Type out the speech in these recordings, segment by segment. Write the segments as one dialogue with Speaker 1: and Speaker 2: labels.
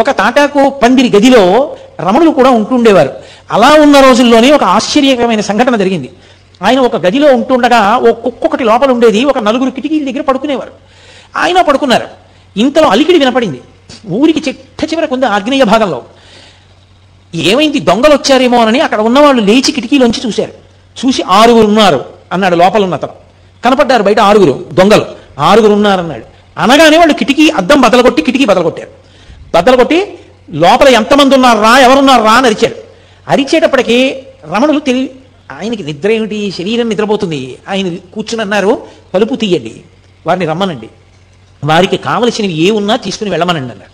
Speaker 1: ఒక తాటాకు పందిరి గదిలో రమణులు కూడా ఉంటుండేవారు. అలా ఉన్న రోజుల్లోనే ఒక ఆశ్చర్యకరమైన సంఘటన జరిగింది. ఆయన ఒక గదిలో ఉంటుండగా ఒక్కొక్కటి లోపల ఉండేది, ఒక 4 కిటికీల దగ్గర పడుకునేవారు. ఆయన పడుకున్నారు. ఇంతలో అలికిడి వినపడింది. ఊరికి చిట్ట చివరకు ఉంది ఆగ్నేయ భాగంలో. ఏమైంది, దొంగలు వచ్చారేమో అని అక్కడ ఉన్నవాళ్ళు లేచి కిటికీలోంచి చూశారు. చూసి 6 ఉన్నారు అన్నాడు. లోపల ఉన్న అతను కనపడ్డారు. బయట 6 దొంగలు, 6 ఉన్నారన్నాడు. అనగానే వాళ్ళు కిటికీ అద్దం బదలగొట్టి కిటికీ బదలగొట్టారు. బదలగొట్టి లోపల ఎంతమంది ఉన్నారు రా, ఎవరున్నారు రా అని అరిచారు. అరిచేటప్పటికీ రమణులు ఆయనకి నిద్ర ఏమిటి, శరీరం నిద్రపోతుంది. ఆయన కూర్చుని అన్నారు, తలుపు తీయండి, వారిని రమ్మనండి, వారికి కావలసినవి ఏ ఉన్నా తీసుకుని వెళ్ళమనండి అన్నారు.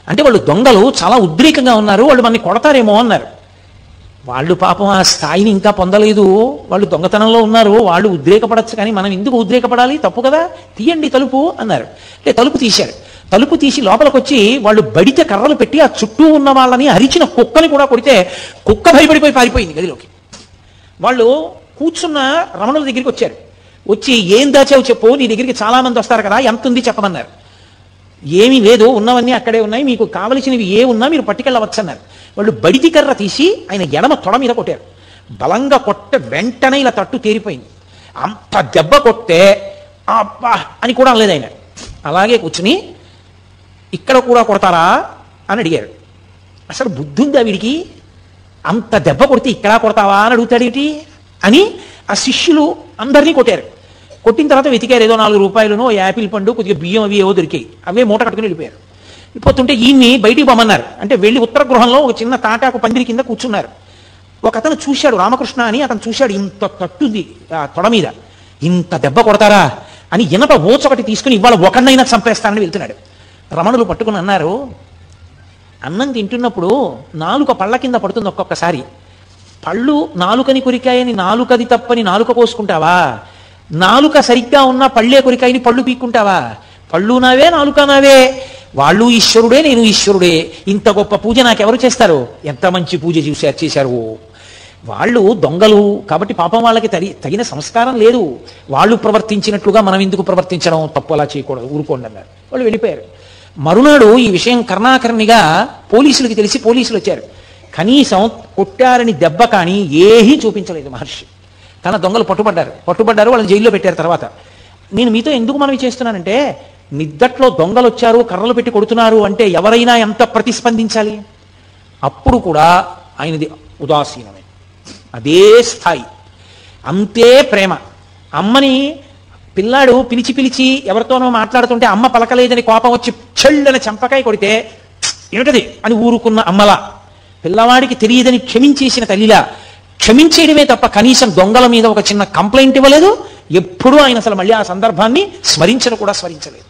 Speaker 1: అంటే వాళ్ళు దొంగలు చాలా ఉద్రేకంగా ఉన్నారు, వాళ్ళు మనని కొడతారేమో అన్నారు. వాళ్ళు పాపం ఆ స్థాయిని ఇంకా పొందలేదు, వాళ్ళు దొంగతనంలో ఉన్నారు, వాళ్ళు ఉద్రేకపడచ్చు, కానీ మనం ఎందుకు ఉద్రేకపడాలి, తప్పు కదా, తీయండి తలుపు అన్నారు. అంటే తలుపు తీశారు. తలుపు తీసి లోపలికి వచ్చి వాళ్ళు బడితే కర్రలు పెట్టి ఆ చుట్టూ ఉన్న వాళ్ళని, అరిచిన కుక్కని కూడా కొడితే కుక్క భయపడిపోయి పారిపోయింది గదిలోకి. వాళ్ళు కూర్చున్న రమణుల దగ్గరికి వచ్చారు. వచ్చి ఏం దాచావు చెప్పు, నీ దగ్గరికి చాలా మంది వస్తారు కదా, ఎంత ఉంది చెప్పమన్నారు. ఏమీ లేదు, ఉన్నవన్నీ అక్కడే ఉన్నాయి, మీకు కావలసినవి ఏ ఉన్నా మీరు పట్టుకెళ్ళవచ్చు అన్నారు. వాళ్ళు బడితి కర్ర తీసి ఆయన ఎడమ తొడ మీద కొట్టారు. బలంగా కొట్టే వెంటనే ఇలా తట్టు తేరిపోయింది. అంత దెబ్బ కొట్టే అబ్బా అని కూడా అనలేదు ఆయన. అలాగే కూర్చుని ఇక్కడ కూడా కొడతారా అని అడిగారు. అసలు బుద్ధి ఉందా వీడికి, అంత దెబ్బ కొడితే ఇక్కడ కొడతావా అని అడుగుతాడేంటి అని ఆ శిష్యులు అందరినీ కొట్టారు. కొట్టిన తర్వాత వెతికారు. ఏదో 4 రూపాయలను, యాపిల్ పండు, కొద్దిగా బియ్యం అవి ఏవో దొరికాయి. అవే మూట కట్టుకుని వెళ్ళిపోయారు. వెళ్ళిపోతుంటే ఈయన్ని బయటికి పొమ్మన్నారు. అంటే వెళ్ళి ఉత్తర గృహంలో ఒక చిన్న తాటాకు పందిరి కింద కూర్చున్నారు. ఒక అతను చూశాడు, రామకృష్ణ అని అతను చూశాడు. ఇంత తట్టుంది ఆ తొడ మీద, ఇంత దెబ్బ కొడతారా అని ఇనప ఓచొకటి తీసుకుని ఇవాళ ఒకడినైనా చంపేస్తానని వెళ్తున్నాడు. రమణులు పట్టుకుని అన్నారు, అన్నం తింటున్నప్పుడు నాలుక పళ్ళ కింద పడుతుంది ఒక్కొక్కసారి. పళ్ళు నాలుకని కొరికాయని నాలుకది తప్పని నాలుక కోసుకుంటావా? నాలుక సరిగ్గా ఉన్న పళ్ళే కొరికాయని పళ్ళు పీక్కుంటావా? పళ్ళు నావే, నాలుక నావే. వాళ్ళు ఈశ్వరుడే, నేను ఈశ్వరుడే. ఇంత గొప్ప పూజ నాకెవరు చేస్తారు? ఎంత మంచి పూజ చేశారు. వాళ్ళు దొంగలు కాబట్టి పాపం వాళ్ళకి తగిన సంస్కారం లేదు. వాళ్ళు ప్రవర్తించినట్లుగా మనం ఎందుకు ప్రవర్తించడం, తప్పు అలా చేయకూడదు, ఊరుకోండి అన్నారు. వాళ్ళు వెళ్ళిపోయారు. మరునాడు ఈ విషయం కర్ణాకర్ణిగా పోలీసులకి తెలిసి పోలీసులు వచ్చారు. కనీసం కొట్టారని దెబ్బ కానీ ఏమీ చూపించలేదు మహర్షి. కానీ దొంగలు పట్టుబడ్డారు, వాళ్ళని జైల్లో పెట్టారు. తర్వాత నేను మీతో ఎందుకు మనవి చేస్తున్నానంటే, నిద్దట్లో దొంగలు వచ్చారు, కర్రలు పెట్టి కొడుతున్నారు అంటే ఎవరైనా ఎంత ప్రతిస్పందించాలి? అప్పుడు కూడా ఆయనది ఉదాసీనమే, అదే స్థాయి, అంతే ప్రేమ. అమ్మని పిల్లాడు పిలిచి ఎవరితోనో మాట్లాడుతుంటే అమ్మ పలకలేదని కోపం వచ్చి చెళ్ళని చంపకాయ కొడితే ఏమిటది అని ఊరుకున్న అమ్మలా, పిల్లవాడికి తెలియదని క్షమించేసిన తల్లిలా క్షమించేయడమే తప్ప కనీసం దొంగల మీద ఒక చిన్న కంప్లైంట్ ఇవ్వలేదు. ఎప్పుడూ ఆయన అసలు మళ్ళీ ఆ సందర్భాన్ని స్మరించలేదు.